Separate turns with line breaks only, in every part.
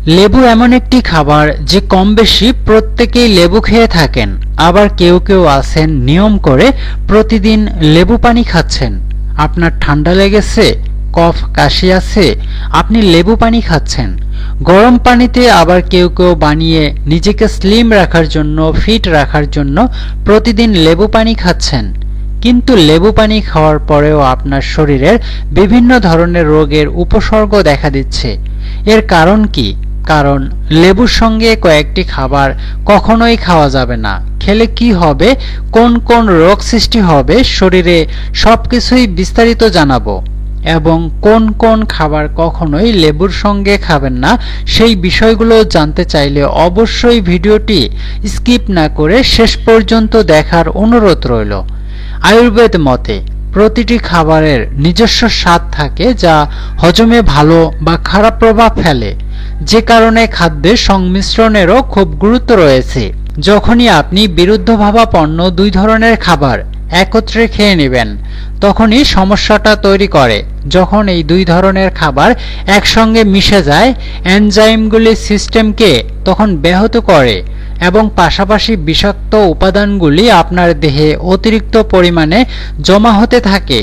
লেবু এমন একটি খাবার যে কম বেশি প্রত্যেকেই লেবু খেয়ে থাকেন। আবার কেউ কেউ আছেন নিয়ম করে প্রতিদিন লেবু পানি খাচ্ছেন। আপনার ঠান্ডা লেগেছে, কফ কাশি আছে, আপনি লেবু পানি খাচ্ছেন। গরম পানিতে আবার কেউ কেউ বানিয়ে নিজেকে স্লিম রাখার জন্য, ফিট রাখার জন্য প্রতিদিন লেবু পানি খাচ্ছেন। কিন্তু লেবু পানি খাওয়ার পরেও আপনার শরীরের বিভিন্ন ধরনের রোগের উপসর্গ দেখা দিচ্ছে। এর কারণ কি? কারণ লেবুর সঙ্গে কয়েকটি খাবার কখনোই খাওয়া যাবে না। খেলে কি হবে, কোন কোন রোগ সৃষ্টি হবে শরীরে, সবকিছুই বিস্তারিত জানাবো। এবং কোন কোন খাবার কখনোই লেবুর সঙ্গে খাবেন না, সেই বিষয়গুলো জানতে চাইলে অবশ্যই ভিডিওটি স্কিপ না করে শেষ পর্যন্ত দেখার অনুরোধ রইল। আয়ুর্বেদ মতে প্রতিটি খাবারের নিজস্ব স্বাদ থাকে, যা হজমে ভালো বা খারাপ প্রভাব ফেলে, যে কারণে খাদ্যের সংমিশ্রণেরও খুব গুরুত্ব রয়েছে। যখনই আপনি বিরুদ্ধভাবাপন্ন দুই ধরনের খাবার একত্রে খেয়ে নেবেন, তখনই সমস্যাটা তৈরি করে। যখন এই দুই ধরনের খাবার একসঙ্গে মিশে যায়, এনজাইমগুলি সিস্টেমকে তখন ব্যাহত করে এবং পাশাপাশি বিষাক্ত উপাদানগুলি আপনার দেহে অতিরিক্ত পরিমাণে জমা হতে থাকে।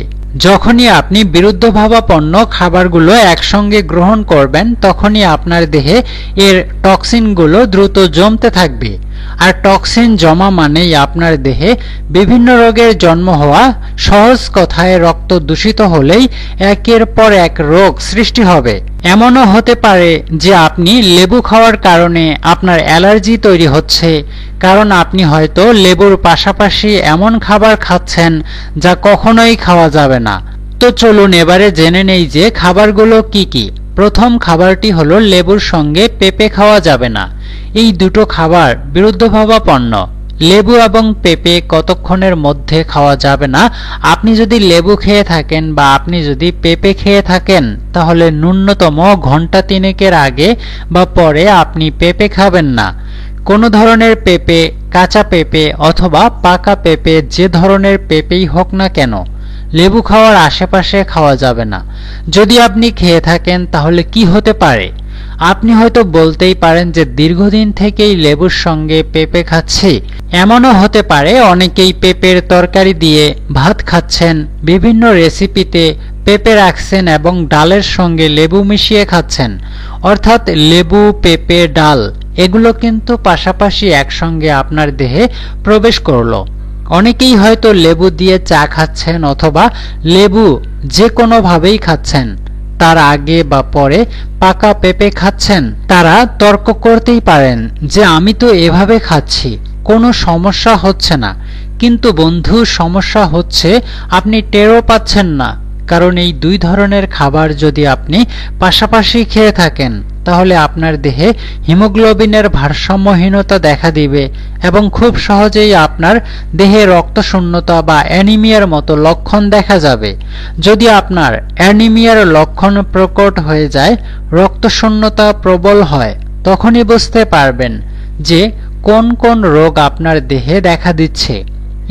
যখনই আপনি বিরুদ্ধভাবাপন্ন খাবারগুলো একসঙ্গে গ্রহণ করবেন, তখনই আপনার দেহে এর টক্সিনগুলো দ্রুত জমতে থাকবে। আর টক্সিন জমা মানেই আপনার দেহে বিভিন্ন রোগের জন্ম হওয়া। সহজ কথায়, রক্ত দূষিত হলেই একের পর এক রোগ সৃষ্টি হবে। এমনও হতে পারে যে আপনি লেবু খাওয়ার কারণে আপনার অ্যালার্জি তৈরি হচ্ছে, কারণ আপনি হয়তো লেবুর পাশাপাশি এমন খাবার খাচ্ছেন যা কখনোই খাওয়া যাবে না। তো চলুন এবারে জেনে নেই যে খাবারগুলো কি কি। প্রথম খাবারটি হলো লেবুর সঙ্গে পেঁপে খাওয়া যাবে না। এই দুটো খাবার বিরুদ্ধভাবাপন্ন। লেবু এবং পেঁপে কতক্ষণের মধ্যে খাওয়া যাবে না? আপনি যদি লেবু খেয়ে থাকেন বা আপনি যদি পেঁপে খেয়ে থাকেন, তাহলে ন্যূনতম ঘন্টা 3 আগে বা পরে আপনি পেঁপে খাবেন না। কোনো ধরনের পেঁপে, কাঁচা পেঁপে অথবা পাকা পেঁপে, যে ধরনের পেঁপেই হোক না কেন, লেবু খাওয়ার আশেপাশে খাওয়া যাবে না। যদি আপনি খেয়ে থাকেন তাহলে কি হতে পারে? আপনি হয়তো বলতেই পারেন যে দীর্ঘদিন থেকেই লেবুর সঙ্গে পেঁপে খাচ্ছি। এমনও হতে পারে অনেকেই পেঁপের তরকারি দিয়ে ভাত খাচ্ছেন, বিভিন্ন রেসিপিতে পেঁপে রাখছেন এবং ডালের সঙ্গে লেবু মিশিয়ে খাচ্ছেন। অর্থাৎ লেবু, পেঁপে, ডাল এগুলো কিন্তু পাশাপাশি একসঙ্গে আপনার দেহে প্রবেশ করলো। অনেকেই হয়তো লেবু দিয়ে চা খাচ্ছেন অথবা লেবু যে কোনোভাবেই খাচ্ছেন। তার আগে বা পরে পাকা পেঁপে খাচ্ছেন। তারা তর্ক করতেই পারেন যে আমি তো এভাবে খাচ্ছি, কোনো সমস্যা হচ্ছে না। কিন্তু বন্ধু, সমস্যা হচ্ছে, আপনি টেরও পাচ্ছেন না। কারণ এই দুই ধরনের খাবার যদি আপনি পাশাপাশি খেয়ে থাকেন, তাহলে আপনার দেহে হিমোগ্লোবিনের ভারসাম্যহীনতা দেখা দিবে এবং খুব সহজেই আপনার দেহে রক্তশূন্যতা বা অ্যানিমিয়ার মতো লক্ষণ দেখা যাবে। যদি আপনার অ্যানিমিয়ার লক্ষণ প্রকট হয়ে যায়, রক্তশূন্যতা প্রবল হয়, তখনই বুঝতে পারবেন যে কোন কোন রোগ আপনার দেহে দেখা দিচ্ছে।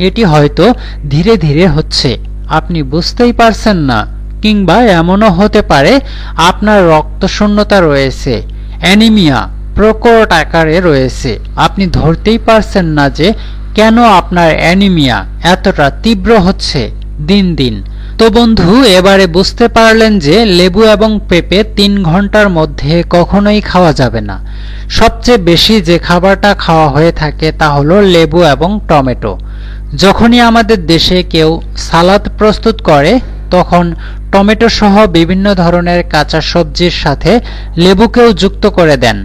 এটি হয়তো ধীরে ধীরে হচ্ছে, আপনি বুঝতেই পারছেন না। কিংবা এমনও হতে পারে আপনার রক্তশূন্যতা রয়েছে, অ্যানিমিয়া প্রকট আকারে রয়েছে, আপনি ধরতেই পারছেন না যে কেন আপনার অ্যানিমিয়া এতটা তীব্র হচ্ছে দিন দিন। তো বন্ধু, এবারে বুঝতে পারলেন যে লেবু এবং পেঁপে 3 ঘন্টার মধ্যে কখনোই খাওয়া যাবে না। সবচেয়ে বেশি যে খাবারটা খাওয়া হয়ে থাকে তা হলো লেবু এবং টমেটো। যখনই আমাদের দেশে কেউ সালাদ প্রস্তুত করে, তখন টমেটো সহ বিভিন্ন ধরনের কাঁচা সবজির সাথে লেবুকেও যুক্ত করে দেন।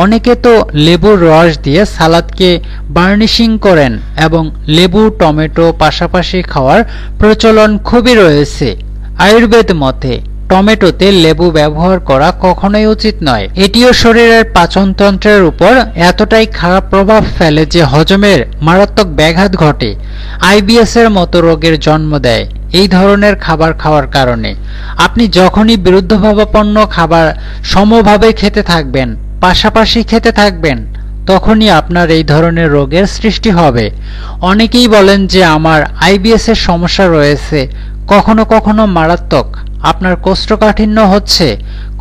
অনেকে তো লেবুর রস দিয়ে সালাদকে বার্নিশিং করেন এবং লেবু, টমেটো পাশাপাশি খাওয়ার প্রচলন খুবই রয়েছে। আয়ুর্বেদ মতে টমেটোতে লেবু ব্যবহার করা কখনোই উচিত নয়। এটিও শরীরের পাচনতন্ত্রের উপর এতটাই খারাপ প্রভাব ফেলে যে হজমের মারাত্মক ব্যাঘাত ঘটে, আইবিএস এর মতো রোগের জন্ম দেয় এই ধরনের খাবার খাওয়ার কারণে। আপনি যখনই বিরুদ্ধভাবাপন্ন খাবার সমভাবে খেতে থাকবেন, পাশাপাশি খেতে থাকবেন, তখনই আপনার এই ধরনের রোগের সৃষ্টি হবে। অনেকেই বলেন যে আমার আইবিএস এর সমস্যা রয়েছে, কখনো কখনো মারাত্মক, আপনার কোষ্ঠকাঠিন্য হচ্ছে,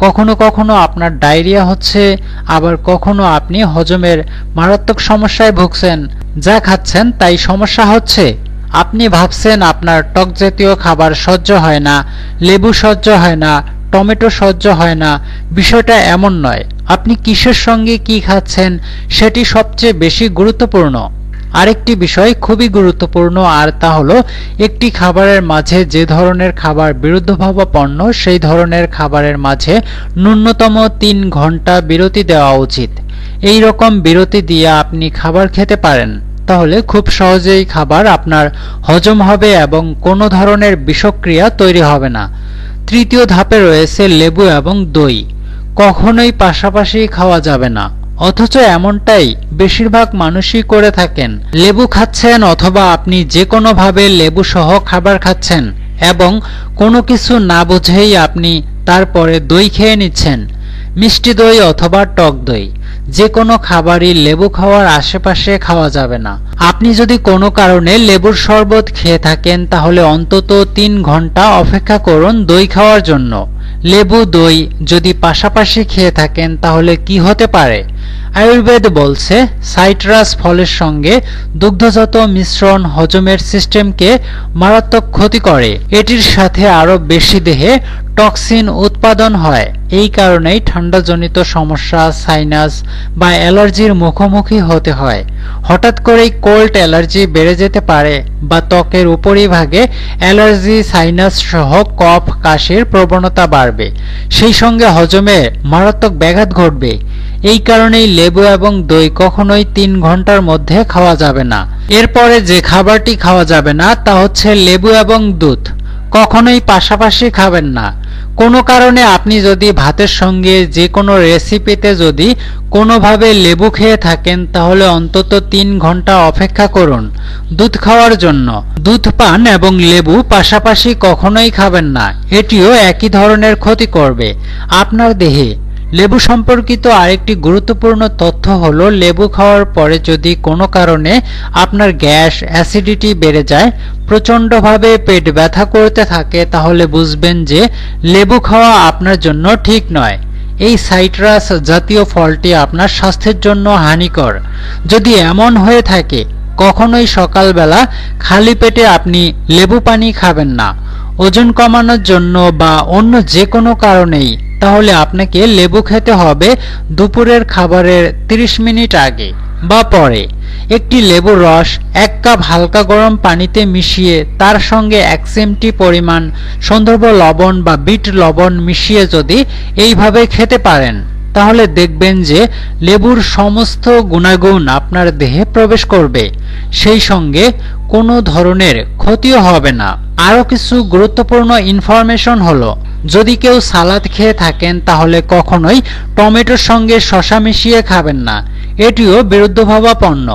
কখনো কখনো আপনার ডায়রিয়া হচ্ছে, আবার কখনো আপনি হজমের মারাত্মক সমস্যায় ভুগছেন, যা খাচ্ছেন তাই সমস্যা হচ্ছে। আপনি ভাবছেন আপনার টক জাতীয় খাবার সহ্য হয় না, লেবু সহ্য হয় না, টমেটো সহ্য হয় না। বিষয়টা এমন নয়, আপনি কিসের সঙ্গে কি খাচ্ছেন সেটি সবচেয়ে বেশি গুরুত্বপূর্ণ। আরেকটি বিষয় খুবই গুরুত্বপূর্ণ, আর তা হলো একটি খাবারের মাঝে যে ধরনের খাবার বিরুদ্ধভাবাপন্ন সেই ধরনের খাবারের মাঝে ন্যূনতম 3 ঘন্টা বিরতি দেওয়া উচিত। এই রকম বিরতি দিয়ে আপনি খাবার খেতে পারেন, তাহলে খুব সহজেই খাবার আপনার হজম হবে এবং কোনো ধরনের বিষক্রিয়া তৈরি হবে না। তৃতীয় ধাপে রয়েছে লেবু এবং দই। কখনোই পাশাপাশি খাওয়া যাবে না, অথচ এমনটাই বেশিরভাগ মানুষই করে থাকেন। লেবু খাচ্ছেন অথবা আপনি যে কোনোভাবে লেবু সহ খাবার খাচ্ছেন এবং কোনো কিছু না বুঝেই আপনি তারপরে দই খেয়ে নিচ্ছেন। মিষ্টি দই অথবা টক দই, যে কোনো খাবারই লেবু খাওয়ার আশেপাশে খাওয়া যাবে না। আপনি যদি কোনো কারণে লেবুর শরবত খেয়ে থাকেন তাহলে অন্তত 3 ঘন্টা অপেক্ষা করুন দই খাওয়ার জন্য। লেবু দই যদি পাশাপাশি খেয়ে থাকেন তাহলে কি হতে পারে? আয়ুর্বেদ বলছে সাইট্রাস ফলের সঙ্গে দুগ্ধজাত মিশ্রণ হজমের সিস্টেমকে মারাত্মক ক্ষতি করে। এটির সাথে আরো বেশি দেহে টক্সিন উৎপাদন হয়। এই কারণেই ঠান্ডাজনিত সমস্যা, সাইনাস বা অ্যালার্জির মুখোমুখি হতে হয়। হঠাৎ করেই কোল্ড অ্যালার্জি বেড়ে যেতে পারে বা ত্বকের উপরিভাগে অ্যালার্জি, সাইনাস সহ কফ কাশির প্রবণতা বাড়বে। সেই সঙ্গে হজমে মারাত্মক ব্যাঘাত ঘটবে। এই কারণেই লেবু এবং দই কখনোই 3 ঘন্টার মধ্যে খাওয়া যাবে না। এরপরে যে খাবারটি খাওয়া যাবে না তা হচ্ছে লেবু এবং দুধ। কখনোই পাশাপাশি খাবেন না। কোনো কারণে আপনি যদি ভাতের সঙ্গে যে কোনো রেসিপিতে যদি কোনোভাবে লেবু খেয়ে থাকেন তাহলে অন্তত 3 ঘন্টা অপেক্ষা করুন দুধ খাওয়ার জন্য। দুধ পান এবং লেবু পাশাপাশি কখনোই খাবেন না, এটিও একই ধরনের ক্ষতি করবে আপনার দেহে। লেবু সম্পর্কিত আরেকটি গুরুত্বপূর্ণ তথ্য হলো লেবু খাওয়ার পরে যদি কোনো কারণে আপনার গ্যাস, অ্যাসিডিটি বেড়ে যায়, প্রচণ্ডভাবে পেট ব্যথা করতে থাকে, তাহলে বুঝবেন যে লেবু খাওয়া আপনার জন্য ঠিক নয়। এই সাইট্রাস জাতীয় ফলটি আপনার স্বাস্থ্যের জন্য হানিকর। যদি এমন হয়ে থাকে কখনোই সকালবেলা খালি পেটে আপনি লেবু পানি খাবেন না। ওজন কমানোর জন্য বা অন্য যে কোনো কারণেই তাহলে আপনাকে লেবু খেতে হবে দুপুরের খাবারের 30 মিনিট আগে বা পরে। একটি লেবুর রস 1 কাপ হালকা গরম পানিতে মিশিয়ে তার সঙ্গে 1 চিমটি পরিমাণ সন্দর্ভ লবণ বা বিট লবণ মিশিয়ে যদি এইভাবে খেতে পারেন তাহলে দেখবেন যে লেবুর সমস্ত গুণাগুণ আপনার দেহে প্রবেশ করবে, সেই সঙ্গে কোনো ধরনের ক্ষতিও হবে না। আরও কিছু গুরুত্বপূর্ণ ইনফরমেশন হলো, যদি কেউ সালাদ খেয়ে থাকেন তাহলে কখনোই টমেটোর সঙ্গে শসা মিশিয়ে খাবেন না, এটিও বিরুদ্ধভাবাপন্ন।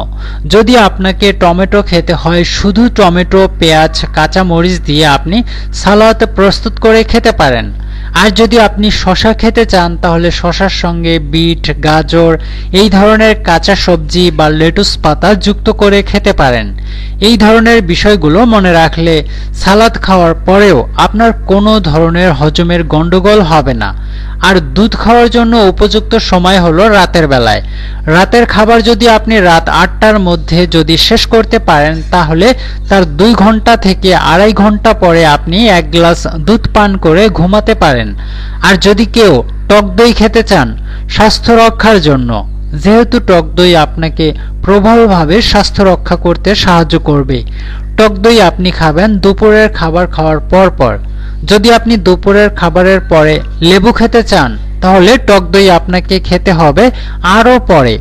যদি আপনাকে টমেটো খেতে হয় শুধু টমেটো, পেঁয়াজ, কাঁচা মরিচ দিয়ে আপনি সালাদ প্রস্তুত করে খেতে পারেন। আর যদি আপনি শসা খেতে চান তাহলে শসার সঙ্গে বিট, গাজর এই ধরনের কাঁচা সবজি বা লেটুস পাতা যুক্ত করে খেতে পারেন। এই ধরনের বিষয়গুলো মনে রাখলে সালাদ খাওয়ার পরেও আপনার কোনো ধরনের হজমের গন্ডগোল হবে না। আর দুধ খাওয়ার জন্য উপযুক্ত সময় হলো রাতের বেলায়। রাতের খাবার যদি আপনি রাত 8টার মধ্যে যদি শেষ করতে পারেন তাহলে তার 2 ঘন্টা থেকে 2.5 ঘন্টা পরে আপনি 1 গ্লাস দুধ পান করে ঘুমাতে পারেন। আর যদি কেউ টক দই খেতে চান স্বাস্থ্য রক্ষার জন্য, যেহেতু টক দই আপনাকে প্রবলভাবে স্বাস্থ্য রক্ষা করতে সাহায্য করবে, টক দই আপনি খাবেন দুপুরের খাবার খাওয়ার পর। যদি আপনি দুপুরের খাবারের পরে লেবু খেতে চান তাহলে টক দই আপনাকে খেতে হবে আরও পরে।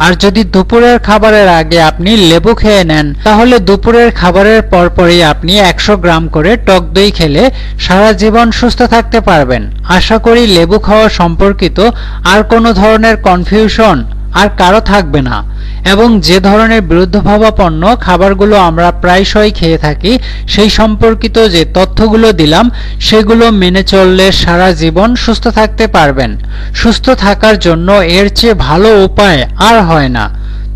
আর যদি দুপুরের খাবারের আগে আপনি লেবু খেয়ে নেন তাহলে দুপুরের খাবারের পরপরই আপনি 100 গ্রাম করে টক দই খেলে সারা জীবন সুস্থ থাকতে পারবেন। আশা করি লেবু খাওয়া সম্পর্কিত আর কোনো ধরনের কনফিউশন আর কারো থাকবে না, এবং যে ধরনের বিরুদ্ধভাবাপন্ন খাবারগুলো আমরা প্রায়শই খেয়ে থাকি সেই সম্পর্কিত যে তথ্যগুলো দিলাম সেগুলো মেনে চললে সারা জীবন সুস্থ থাকতে পারবেন। সুস্থ থাকার জন্য এর চেয়ে ভালো উপায় আর হয় না।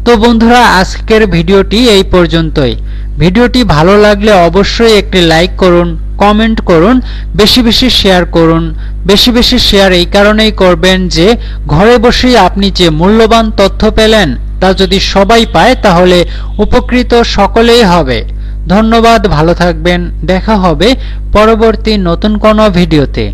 তো বন্ধুরা, আজকের ভিডিওটি এই পর্যন্তই। ভিডিওটি ভালো লাগলে অবশ্যই একটি লাইক করুন, কমেন্ট করুন, বেশি বেশি শেয়ার করুন। বেশি বেশি শেয়ার এই কারণেই করবেন যে ঘরে বসেই আপনি যে মূল্যবান তথ্য পেলেন তা যদি সবাই পায় তাহলে উপকৃত সকলেই হবে। ধন্যবাদ, ভালো থাকবেন। দেখা হবে পরবর্তী নতুন কোনো ভিডিওতে।